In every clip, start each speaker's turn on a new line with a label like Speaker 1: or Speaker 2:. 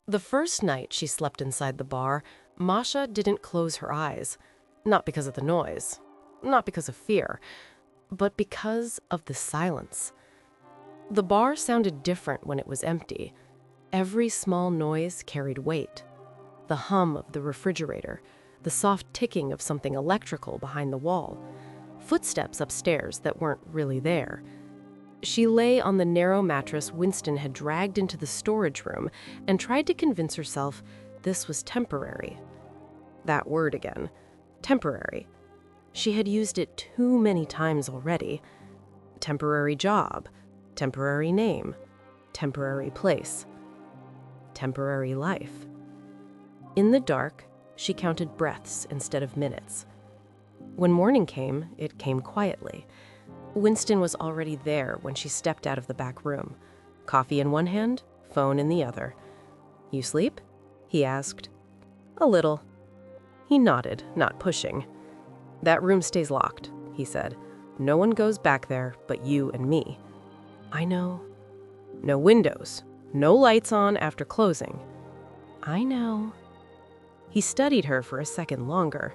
Speaker 1: The first night she slept inside the bar, Masha didn't close her eyes. Not because of the noise, not because of fear, but because of the silence. The bar sounded different when it was empty. Every small noise carried weight. The hum of the refrigerator, the soft ticking of something electrical behind the wall, footsteps upstairs that weren't really there. She lay on the narrow mattress Winston had dragged into the storage room and tried to convince herself this was temporary. That word again, temporary. She had used it too many times already. Temporary job, temporary name, temporary place, temporary life. In the dark, she counted breaths instead of minutes. When morning came, it came quietly. Winston was already there when she stepped out of the back room. Coffee in one hand, phone in the other. "You sleep?" he asked. "A little." He nodded, not pushing. "That room stays locked," he said. "No one goes back there but you and me." "I know." "No windows. No lights on after closing." "I know." He studied her for a second longer.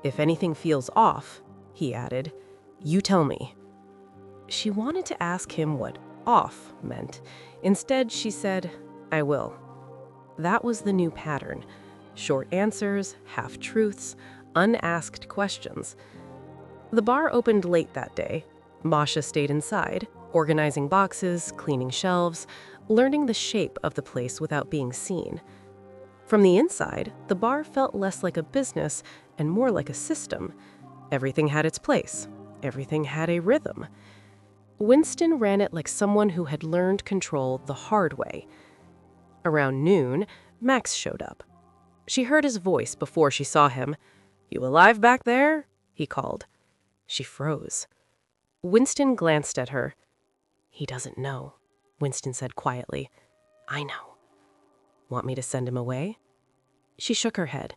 Speaker 1: "If anything feels off," he added, "you tell me." She wanted to ask him what off meant. Instead, she said, "I will." That was the new pattern. Short answers, half-truths, unasked questions. The bar opened late that day. Masha stayed inside, organizing boxes, cleaning shelves, learning the shape of the place without being seen. From the inside, the bar felt less like a business and more like a system. Everything had its place. Everything had a rhythm. Winston ran it like someone who had learned control the hard way. Around noon, Max showed up. She heard his voice before she saw him. "You alive back there?" he called. She froze. Winston glanced at her. "He doesn't know," Winston said quietly. "I know." "Want me to send him away?" She shook her head.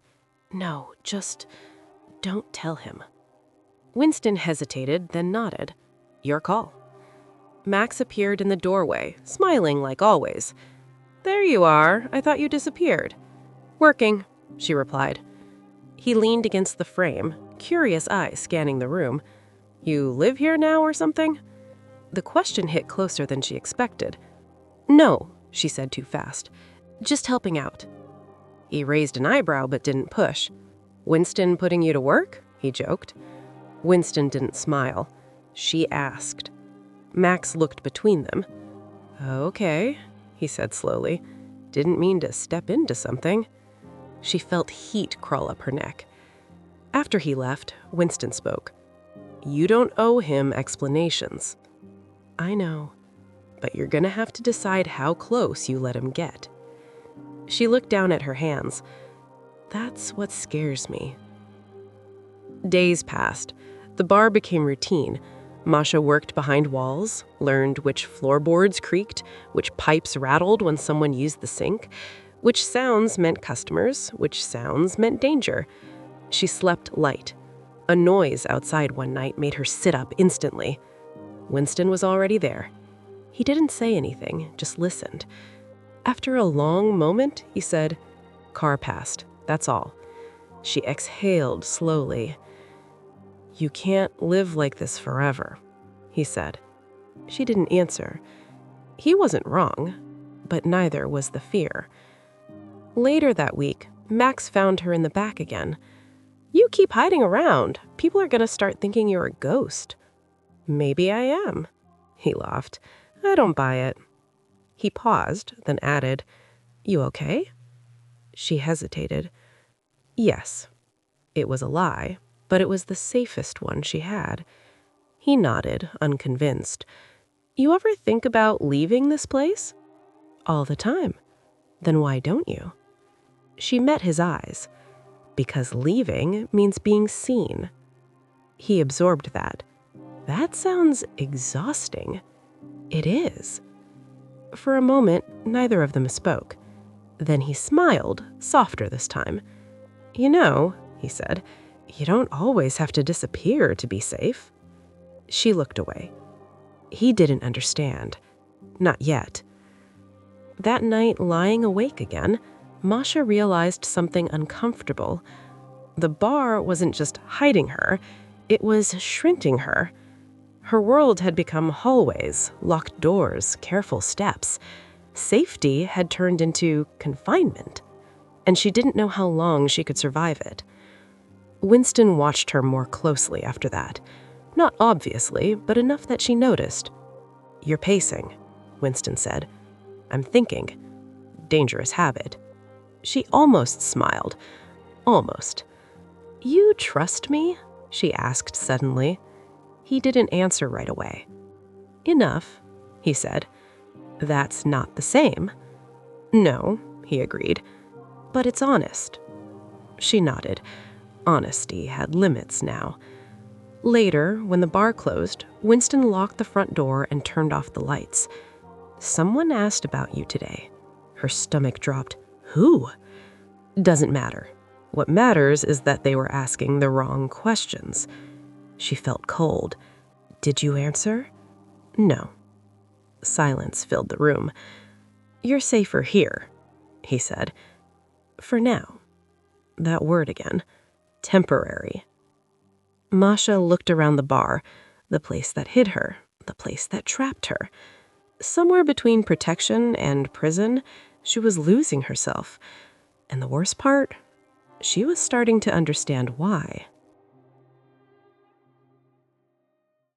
Speaker 1: "No, just don't tell him." Winston hesitated, then nodded. "Your call." Max appeared in the doorway, smiling like always. "There you are. I thought you disappeared." "Working," she replied. He leaned against the frame, curious eyes scanning the room. "You live here now or something?" The question hit closer than she expected. "No," she said too fast. "Just helping out." He raised an eyebrow but didn't push. "Winston putting you to work?" he joked. Winston didn't smile. She asked. Max looked between them. "Okay," he said slowly. "Didn't mean to step into something." She felt heat crawl up her neck. After he left, Winston spoke. "You don't owe him explanations." "I know, but you're gonna have to decide how close you let him get." She looked down at her hands. "That's what scares me." Days passed. The bar became routine. Masha worked behind walls, learned which floorboards creaked, which pipes rattled when someone used the sink, which sounds meant customers, which sounds meant danger. She slept light. A noise outside one night made her sit up instantly. Winston was already there. He didn't say anything, just listened. After a long moment, he said, "Car passed, that's all." She exhaled slowly. "You can't live like this forever," he said. She didn't answer. He wasn't wrong, but neither was the fear. Later that week, Max found her in the back again. "You keep hiding around. People are going to start thinking you're a ghost." "Maybe I am," he laughed. "I don't buy it." He paused, then added, "You okay?" She hesitated. Yes. It was a lie, but it was the safest one she had. He nodded, unconvinced. "You ever think about leaving this place?" "All the time." "Then why don't you?" She met his eyes. "Because leaving means being seen." He absorbed that. "That sounds exhausting." "It is." For a moment, neither of them spoke. Then he smiled, softer this time. "You know," he said, "you don't always have to disappear to be safe." She looked away. He didn't understand. Not yet. That night, lying awake again, Masha realized something uncomfortable. The bar wasn't just hiding her, it was shrinking her. Her world had become hallways, locked doors, careful steps. Safety had turned into confinement, and she didn't know how long she could survive it. Winston watched her more closely after that. Not obviously, but enough that she noticed. "You're pacing," Winston said. "I'm thinking. Dangerous habit." She almost smiled. Almost. "You trust me?" she asked suddenly. He didn't answer right away. "Enough," he said. "That's not the same." "No," he agreed. "But it's honest." She nodded. Honesty had limits now. Later, when the bar closed, Winston locked the front door and turned off the lights. "Someone asked about you today." Her stomach dropped. "Who?" "Doesn't matter. What matters is that they were asking the wrong questions." She felt cold. "Did you answer?" "No." Silence filled the room. "You're safer here," he said. "For now." That word again. Temporary. Masha looked around the bar, the place that hid her, the place that trapped her. Somewhere between protection and prison, she was losing herself. And the worst part? She was starting to understand why.